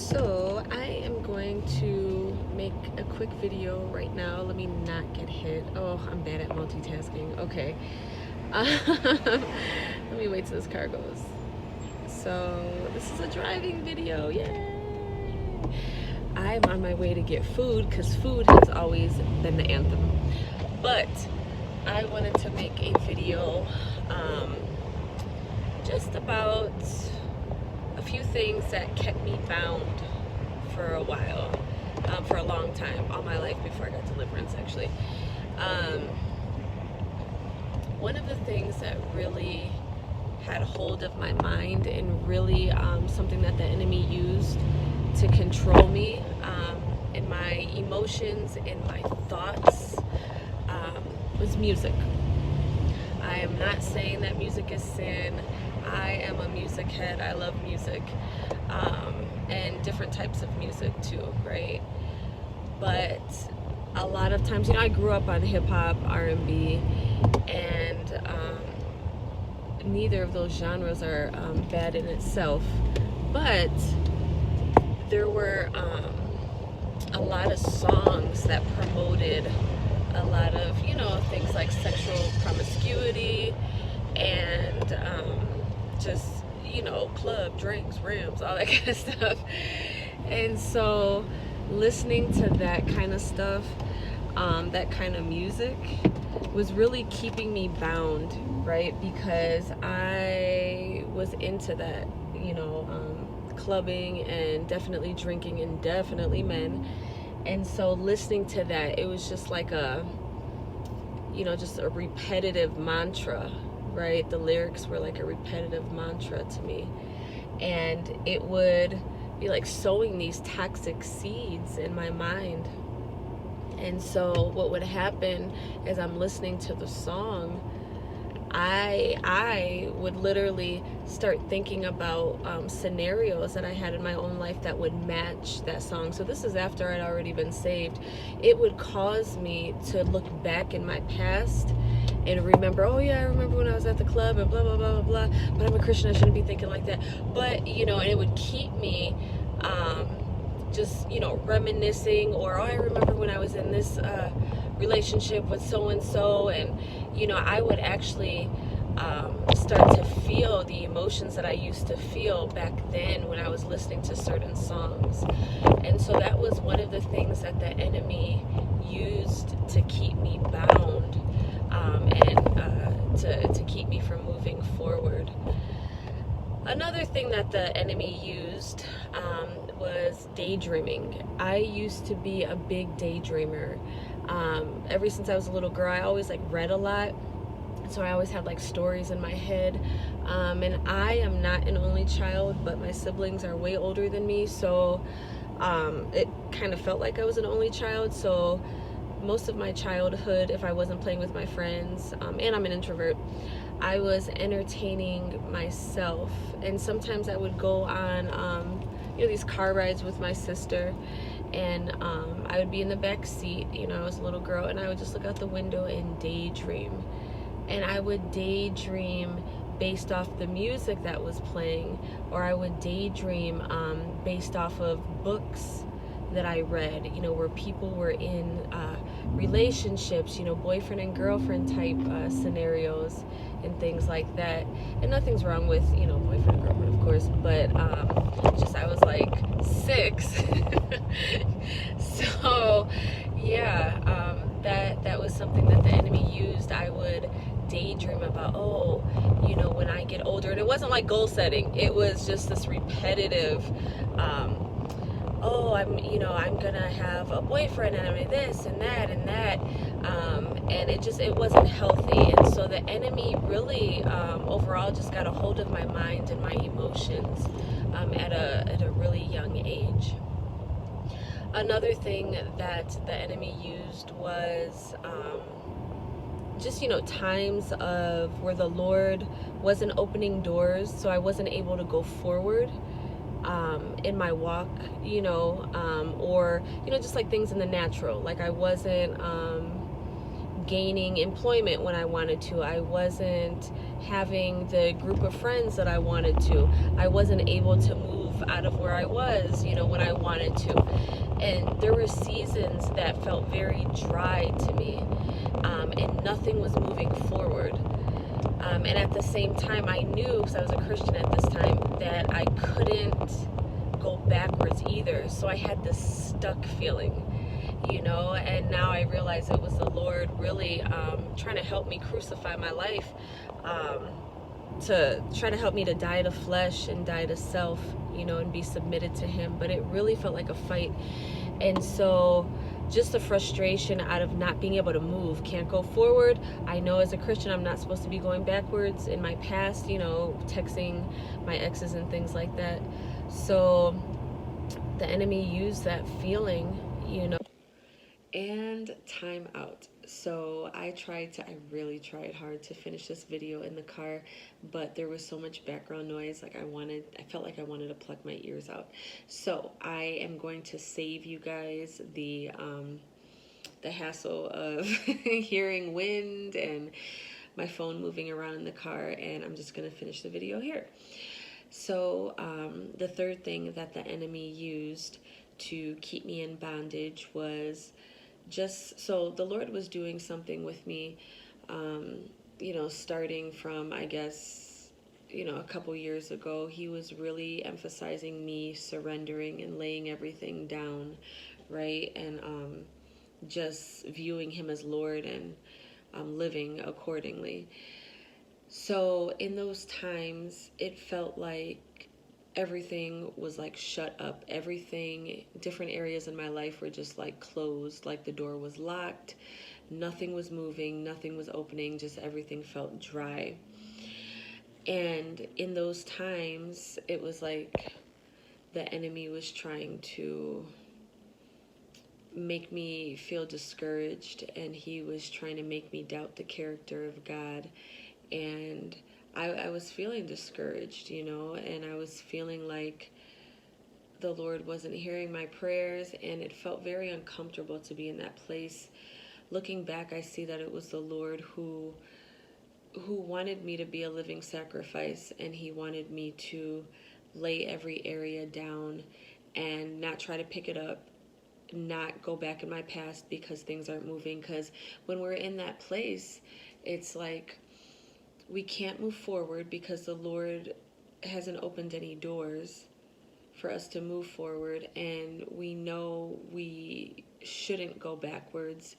So I am going to make a quick video right now. Let me not get hit. Oh, I'm bad at multitasking. Okay. Let me wait till this car goes. So this is a driving video. Yay! I'm on my way to get food because food has always been the anthem. But I wanted to make a video just about a few things that kept me bound for a while, for a long time, all my life before I got deliverance actually. One of the things that really had hold of my mind and really something that the enemy used to control me in my emotions, in my thoughts, was music. I am not saying that music is sin. I am a music head. I love music, and different types of music too, right? But a lot of times, I grew up on hip hop, R&B, and neither of those genres are bad in itself. But there were a lot of songs that promoted a lot of, things like sexual promiscuity and just, club, drinks, rims, all that kind of stuff. And so listening to that kind of stuff, that kind of music was really keeping me bound, right? Because I was into that, clubbing and definitely drinking and definitely men. And so listening to that, it was just like just a repetitive mantra, right? The lyrics were like a repetitive mantra to me. And it would be like sowing these toxic seeds in my mind. And so what would happen as I'm listening to the song, I would literally start thinking about scenarios that I had in my own life that would match that song. So this is after I'd already been saved. It would cause me to look back in my past and remember, oh yeah, I remember when I was at the club and blah, blah, blah, blah, blah. But I'm a Christian, I shouldn't be thinking like that. But, and it would keep me just, reminiscing, or, oh, I remember when I was in this relationship with so-and-so, and, I would actually start to feel the emotions that I used to feel back then when I was listening to certain songs. And so that was one of the things that the enemy used to keep me bound, and to keep me from moving forward. Another thing that the enemy used was daydreaming. I used to be a big daydreamer. Ever since I was a little girl, I always read a lot. So I always had stories in my head. And I am not an only child, but my siblings are way older than me. So it kind of felt like I was an only child. So most of my childhood, if I wasn't playing with my friends, and I'm an introvert, I was entertaining myself. And sometimes I would go on these car rides with my sister, and I would be in the back seat. I was a little girl, and I would just look out the window and daydream. And I would daydream based off the music that was playing, or I would daydream based off of books that I read, where people were in relationships, boyfriend and girlfriend type scenarios and things like that. And nothing's wrong with, boyfriend and girlfriend, of course, but just I was 6. So yeah, that was something that the enemy used. I would daydream about, when I get older. And it wasn't goal setting. It was just this repetitive, I'm gonna have a boyfriend, and I'm gonna this and that and that, and it wasn't healthy. And so the enemy really overall just got a hold of my mind and my emotions at a really young age. Another thing that the enemy used was just times of where the Lord wasn't opening doors, so I wasn't able to go forward in my walk, or just things in the natural, I wasn't gaining employment when I wanted to. I wasn't having the group of friends that I wanted to. I wasn't able to move out of where I was, when I wanted to. And there were seasons that felt very dry to me, and nothing was moving forward. And at the same time, I knew, because I was a Christian at this time, that I couldn't go backwards either. So I had this stuck feeling, and now I realize it was the Lord really trying to help me crucify my life, to try to help me to die to flesh and die to self, and be submitted to Him. But it really felt like a fight. And so just the frustration out of not being able to move, can't go forward. I know as a Christian I'm not supposed to be going backwards in my past, texting my exes and things like that. So the enemy used that feeling, And time out. So I really tried hard to finish this video in the car, but there was so much background noise. I felt like I wanted to pluck my ears out. So I am going to save you guys the hassle of hearing wind and my phone moving around in the car, and I'm just going to finish the video here. So the third thing that the enemy used to keep me in bondage was so the Lord was doing something with me, starting from, I guess, a couple years ago. He was really emphasizing me surrendering and laying everything down, right? And just viewing Him as Lord and living accordingly. So in those times, it felt like everything was like shut up. Everything, different areas in my life were just like closed, like the door was locked. Nothing was moving, nothing was opening, just everything felt dry. And in those times, it was like the enemy was trying to make me feel discouraged, and he was trying to make me doubt the character of God. And I was feeling discouraged, and I was feeling like the Lord wasn't hearing my prayers, and it felt very uncomfortable to be in that place. Looking back, I see that it was the Lord who wanted me to be a living sacrifice, and He wanted me to lay every area down and not try to pick it up, not go back in my past because things aren't moving. Because when we're in that place, it's like we can't move forward because the Lord hasn't opened any doors for us to move forward, and we know we shouldn't go backwards,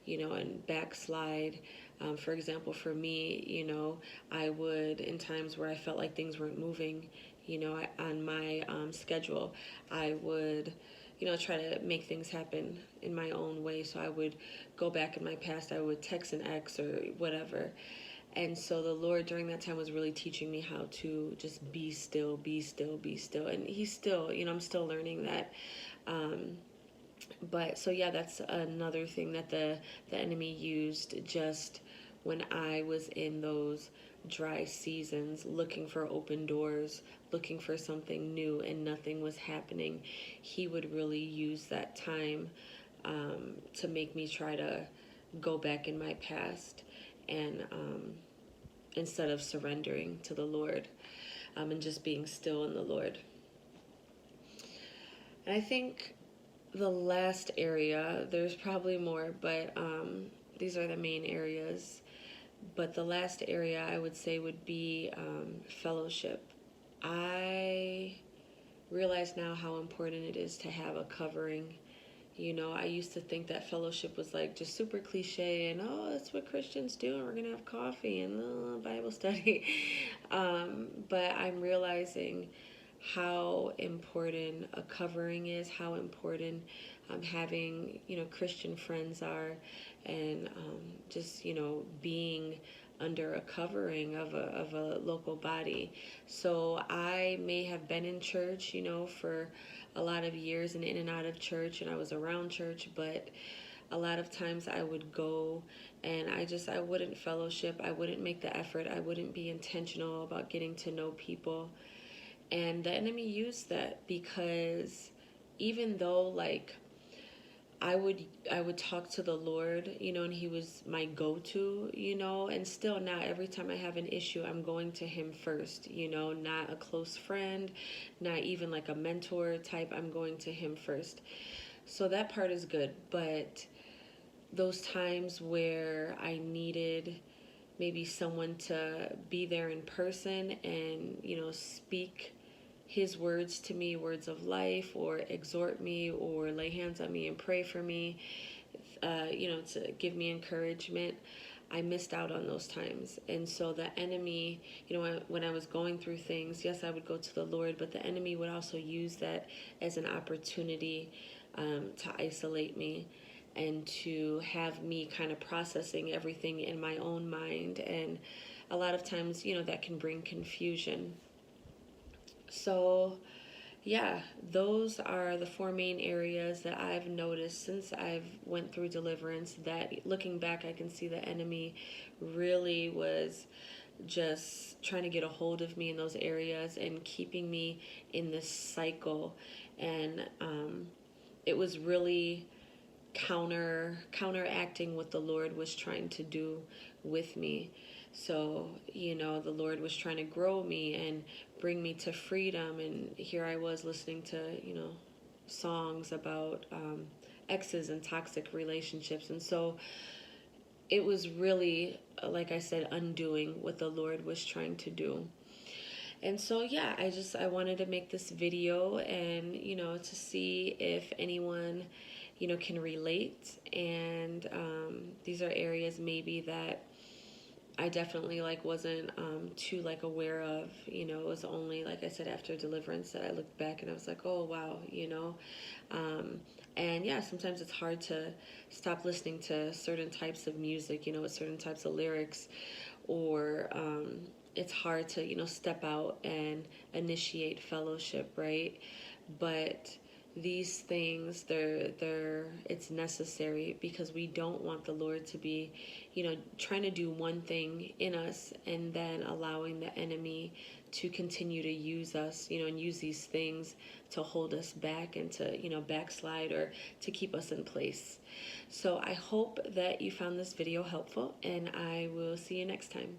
and backslide. For example, for me, I would, in times where I felt like things weren't moving, on my schedule, I would, try to make things happen in my own way. So I would go back in my past, I would text an ex or whatever. And so the Lord during that time was really teaching me how to just be still, be still, be still. And He's still, I'm still learning that. But so yeah, that's another thing that the enemy used just when I was in those dry seasons, looking for open doors, looking for something new, and nothing was happening. He would really use that time to make me try to go back in my past, and instead of surrendering to the Lord, and just being still in the Lord. And I think the last area, there's probably more, but these are the main areas. But the last area I would say would be fellowship. I realize now how important it is to have a covering. I used to think that fellowship was like just super cliche and, that's what Christians do, and we're going to have coffee and Bible study. But I'm realizing how important a covering is, how important having, Christian friends are, and just, being under a covering of a local body. So I may have been in church, for a lot of years and in and out of church, and I was around church, but a lot of times I would go and I wouldn't fellowship, I wouldn't make the effort, I wouldn't be intentional about getting to know people. And the enemy used that because even though I would talk to the Lord, and he was my go-to, and still now every time I have an issue, I'm going to him first, not a close friend, not even like a mentor type. I'm going to him first. So that part is good, but those times where I needed maybe someone to be there in person and, speak his words to me, words of life, or exhort me, or lay hands on me and pray for me, to give me encouragement. I missed out on those times. And so the enemy, when I was going through things, yes, I would go to the Lord, but the enemy would also use that as an opportunity to isolate me and to have me kind of processing everything in my own mind. And a lot of times, that can bring confusion. So, yeah, those are the four main areas that I've noticed since I've went through deliverance, that looking back I can see the enemy really was just trying to get a hold of me in those areas and keeping me in this cycle. And it was really counteracting what the Lord was trying to do with me. So, the Lord was trying to grow me and bring me to freedom. And here I was listening to, songs about exes and toxic relationships. And so it was really, like I said, undoing what the Lord was trying to do. And so, yeah, I wanted to make this video and, to see if anyone, can relate. And these are areas maybe that I definitely wasn't too aware of. It was only, like I said, after deliverance that I looked back and I was like, oh wow, and yeah, sometimes it's hard to stop listening to certain types of music, with certain types of lyrics, or it's hard to step out and initiate fellowship, right? But these things, they're it's necessary, because we don't want the Lord to be trying to do one thing in us and then allowing the enemy to continue to use us, and use these things to hold us back and to backslide, or to keep us in place. So I hope that you found this video helpful, and I will see you next time.